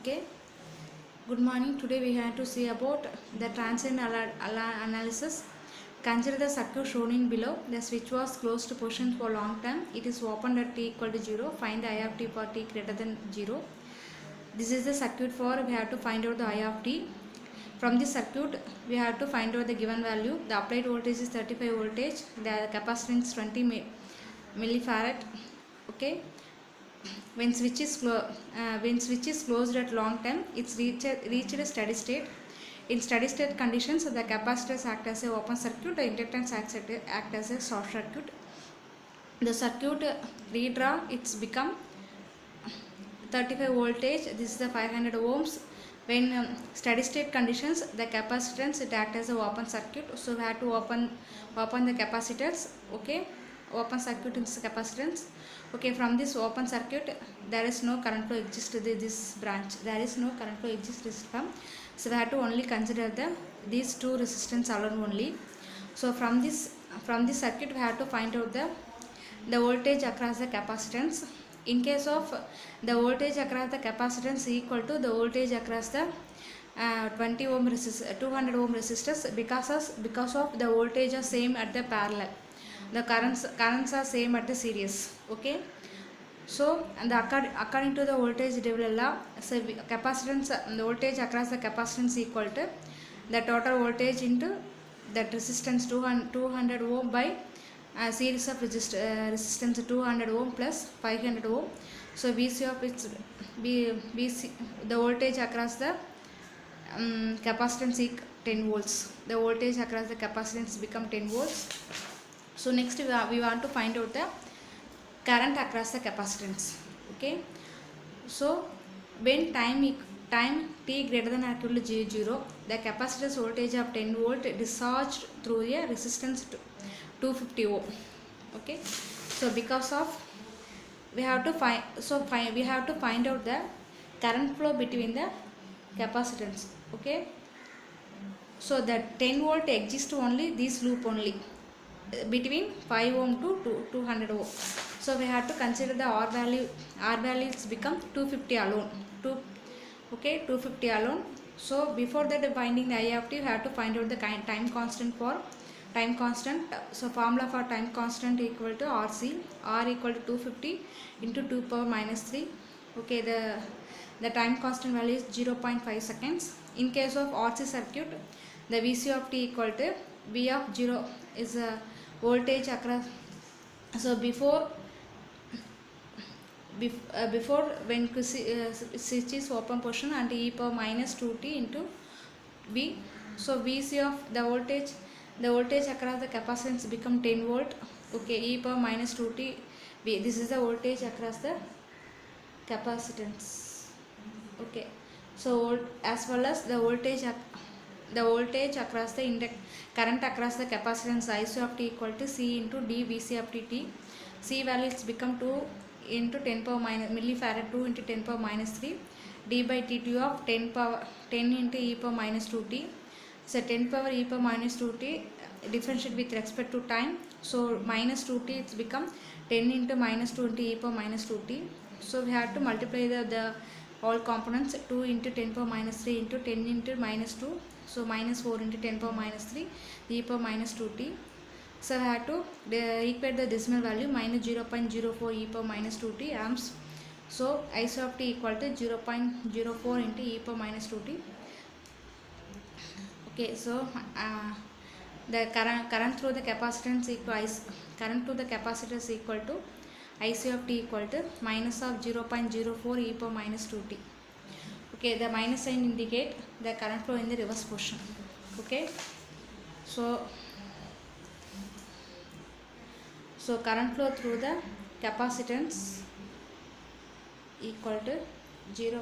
Okay, good morning. Today we have to see about the transient analysis. Consider the circuit shown in below. The switch was closed to position for long time. It is opened at t equal to 0. Find the I of t for t greater than 0. This is the circuit for we have to find out the I of t. From this circuit, we have to find out the given value. The applied voltage is 35 voltage. The capacitance is 20 millifarad. Okay. When switch is closed at long time, it's reached a steady state. In steady state conditions, the capacitors act as a open circuit, the inductance act as a short circuit. The circuit redraw, it's become 35 voltage. This is the 500 ohms. When steady state conditions, the capacitance it act as a open circuit. So we have to open the capacitors. Okay, open circuit in capacitance. Okay, from this open circuit, there is no current flow exist this branch. There is no current flow exist this from. So we have to only consider these two resistance alone only. So from this circuit, we have to find out the voltage across the capacitance. In case of the voltage across the capacitance equal to the voltage across the 20 ohm 200 ohm resistors, because of the voltage are same at the parallel, the currents are same at the series. Okay, so and according to the voltage divider law, so capacitance, the voltage across the capacitance equal to the total voltage into that resistance 200 ohm by series of resistance 200 ohm plus 500 ohm. So VC of its VC, the voltage across the capacitance is 10 volts. The voltage across the capacitance become 10 volts. So next we want to find out the current across the capacitance. Okay, so when time t greater than or equal to 0, the capacitor's voltage of 10 volt discharged through a resistance 250 ohm. Okay, so because of we have to find out the current flow between the capacitance. Okay, so that 10 volt exists only this loop only between 5 ohm to 200 ohm. So we have to consider the R value is become 250 alone. 250 alone. So before that finding the I of t, we have to find out the time constant for time constant. So formula for time constant equal to RC, R equal to 250 into 2 power minus 3. Okay, the time constant value is 0.5 seconds. In case of RC circuit, the VC of t equal to V of 0 is a voltage across. So before when switch is open position and e power minus 2t into V. So VC of the voltage across the capacitance become 10 volt. Okay, e power minus 2t V. This is the voltage across the capacitance. Okay, so as well as the voltage across the current across the capacitance IC of t equal to C into d VC of t. C values become 2 into 10 power minus millifarad, 2 into 10 power minus 3, d by dt of 10 into e power minus 2t. So 10 power e power minus 2t differentiate with respect to time. So minus 2t it's become 10 into minus 2 into e power minus 2t. So we have to multiply the all components, 2 into 10 power minus 3 into 10 into minus 2. So minus 4 into 10 power minus 3 e power minus 2t. So I have to equate the decimal value minus 0.04 e power minus 2t amps. So IC of t equal to 0.04 into e power minus 2t. Okay, so the current through the capacitance current to the capacitor is equal to IC of t equal to minus of 0.04 e power minus 2t. Okay, the minus sign indicate the current flow in the reverse position. Okay, so current flow through the capacitance equal to 0.